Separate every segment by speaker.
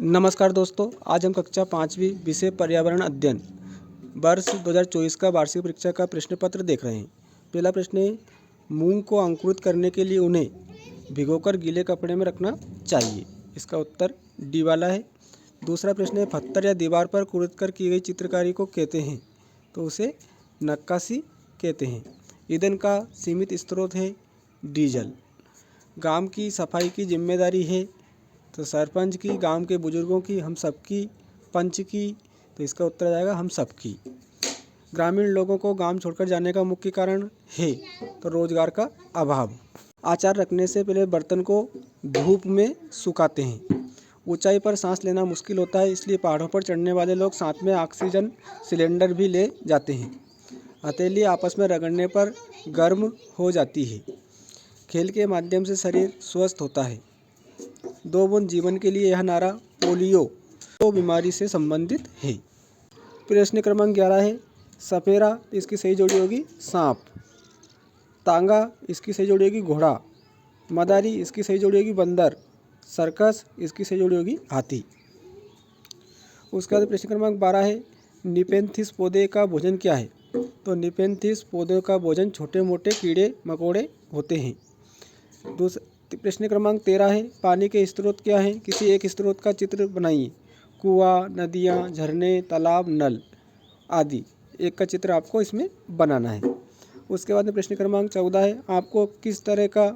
Speaker 1: नमस्कार दोस्तों, आज हम कक्षा 5वीं विषय पर्यावरण अध्ययन वर्ष 2024 का वार्षिक परीक्षा का प्रश्न पत्र देख रहे हैं। पहला प्रश्न है, मूंग को अंकुरित करने के लिए उन्हें भिगोकर गीले कपड़े में रखना चाहिए। इसका उत्तर डी वाला है। दूसरा प्रश्न है, पत्थर या दीवार पर कुरेद कर की गई चित्रकारी को कहते हैं, तो उसे नक्काशी कहते हैं। ईंधन का सीमित स्रोत है डीजल। गांव की सफाई की जिम्मेदारी है तो सरपंच की, गांव के बुजुर्गों की, हम सबकी, पंच की, तो इसका उत्तर आ जाएगा हम सबकी। ग्रामीण लोगों को गांव छोड़कर जाने का मुख्य कारण है तो रोजगार का अभाव। अचार रखने से पहले बर्तन को धूप में सुखाते हैं। ऊंचाई पर सांस लेना मुश्किल होता है, इसलिए पहाड़ों पर चढ़ने वाले लोग साथ में ऑक्सीजन सिलेंडर भी ले जाते हैं। हथेली आपस में रगड़ने पर गर्म हो जाती है। खेल के माध्यम से शरीर स्वस्थ होता है। 2 बूंद जीवन के लिए, यह नारा पोलियो बीमारी से संबंधित है। प्रश्न क्रमांक 11 है, सपेरा, इसकी सही जोड़ी होगी सांप। तांगा, इसकी सही जोड़ी होगी घोड़ा। मदारी, इसकी सही जोड़ी होगी बंदर। सर्कस, इसकी सही जोड़ी होगी हाथी। उसके बाद प्रश्न क्रमांक 12 है, निपेंथिस पौधे का भोजन क्या है? तो निपेंथिस पौधे का भोजन छोटे मोटे कीड़े मकोड़े होते हैं। प्रश्न क्रमांक 13 है, पानी के स्रोत क्या हैं? किसी एक स्रोत का चित्र बनाइए। कुआं, नदियाँ, झरने, तालाब, नल आदि। एक का चित्र आपको इसमें बनाना है। उसके बाद में प्रश्न क्रमांक 14 है, आपको किस तरह का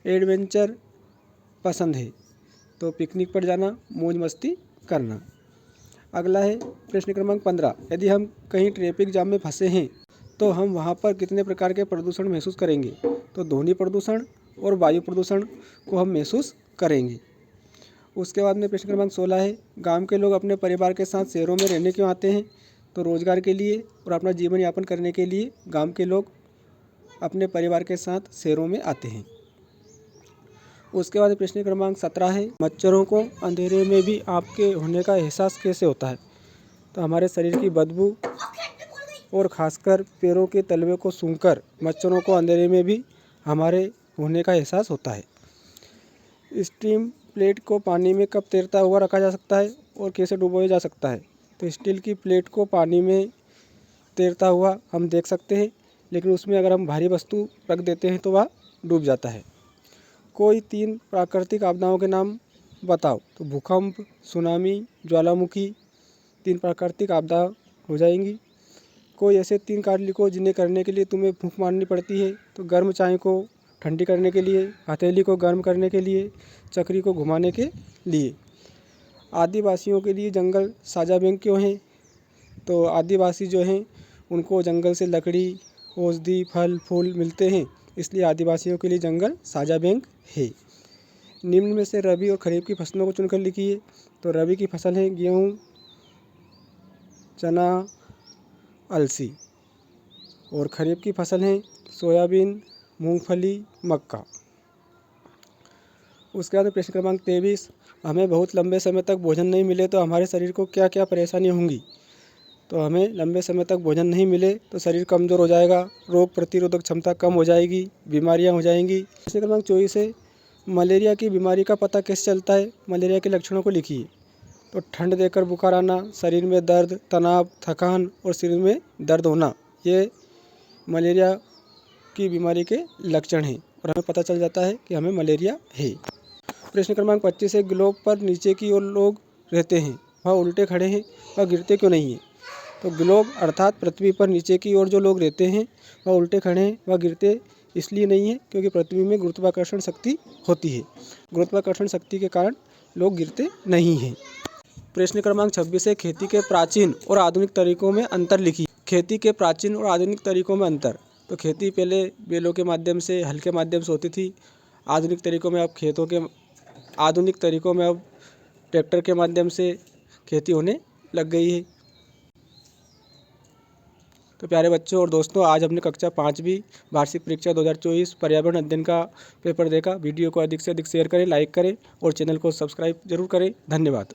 Speaker 1: एडवेंचर पसंद है? तो पिकनिक पर जाना, मौज मस्ती करना। अगला है प्रश्न क्रमांक 15, यदि हम कहीं ट्रैफिक जाम में फंसे हैं तो हम वहाँ पर कितने प्रकार के प्रदूषण महसूस करेंगे? तो ध्वनि प्रदूषण और वायु प्रदूषण को हम महसूस करेंगे। उसके बाद में प्रश्न क्रमांक 16 है, गांव के लोग अपने परिवार के साथ शहरों में रहने क्यों आते हैं? तो रोजगार के लिए और अपना जीवन यापन करने के लिए गांव के लोग अपने परिवार के साथ शहरों में आते हैं। उसके बाद प्रश्न क्रमांक 17 है, मच्छरों को अंधेरे में भी आपके होने का एहसास कैसे होता है? तो हमारे शरीर की बदबू और खासकर पैरों के तलवे को सूंघकर मच्छरों को अंधेरे में भी हमारे होने का एहसास होता है। स्टीम प्लेट को पानी में कब तैरता हुआ रखा जा सकता है और कैसे डुबोया जा सकता है? तो स्टील की प्लेट को पानी में तैरता हुआ हम देख सकते हैं, लेकिन उसमें अगर हम भारी वस्तु रख देते हैं तो वह डूब जाता है। कोई 3 प्राकृतिक आपदाओं के नाम बताओ। तो भूकंप, सुनामी, ज्वालामुखी 3 प्राकृतिक आपदा हो जाएंगी। कोई ऐसे 3 कार्य लिखो जिन्हें करने के लिए तुम्हें फूंक मारनी पड़ती है। तो गर्म चाय को ठंडी करने के लिए, हथेली को गर्म करने के लिए, चक्री को घुमाने के लिए। आदिवासियों के लिए जंगल साझा बैंक क्यों है? तो आदिवासी जो हैं उनको जंगल से लकड़ी, औषधि, फल फूल मिलते हैं, इसलिए आदिवासियों के लिए जंगल साझा बैंक है। निम्न में से रबी और खरीफ की फसलों को चुनकर लिखिए। तो रबी की फसल है गेहूँ, चना, अलसी। और खरीफ की फसल है सोयाबीन, मूंगफली, मक्का। उसके बाद प्रश्न क्रमांक 23, हमें बहुत लंबे समय तक भोजन नहीं मिले तो हमारे शरीर को क्या क्या परेशानी होंगी? तो हमें लंबे समय तक भोजन नहीं मिले तो शरीर कमज़ोर हो जाएगा, रोग प्रतिरोधक क्षमता कम हो जाएगी, बीमारियां हो जाएंगी। प्रश्न क्रमांक 24 है, मलेरिया की बीमारी का पता कैसे चलता है? मलेरिया के लक्षणों को लिखिए। तो ठंड देकर बुखार आना, शरीर में दर्द, तनाव, थकान और सिर में दर्द होना, ये मलेरिया की बीमारी के लक्षण हैं और हमें पता चल जाता है कि हमें मलेरिया है। प्रश्न क्रमांक 25 है, ग्लोब पर नीचे की ओर लोग रहते हैं, वह उल्टे खड़े हैं, वह गिरते क्यों नहीं है? तो ग्लोब अर्थात पृथ्वी पर नीचे की ओर जो लोग रहते हैं वह उल्टे खड़े हैं, वह गिरते इसलिए नहीं है क्योंकि पृथ्वी में गुरुत्वाकर्षण शक्ति होती है। गुरुत्वाकर्षण शक्ति के कारण लोग गिरते नहीं हैं। प्रश्न क्रमांक 26 है, खेती के प्राचीन और आधुनिक तरीकों में अंतर लिखिए। खेती के प्राचीन और आधुनिक तरीकों में अंतर। तो खेती पहले बैलों के माध्यम से, हल के माध्यम से होती थी। आधुनिक तरीकों में अब ट्रैक्टर के माध्यम से खेती होने लग गई है। तो प्यारे बच्चों और दोस्तों, आज हमने कक्षा 5वीं वार्षिक परीक्षा 2024 पर्यावरण अध्ययन का पेपर देखा। वीडियो को अधिक से अधिक शेयर करें, लाइक करें और चैनल को सब्सक्राइब जरूर करें। धन्यवाद।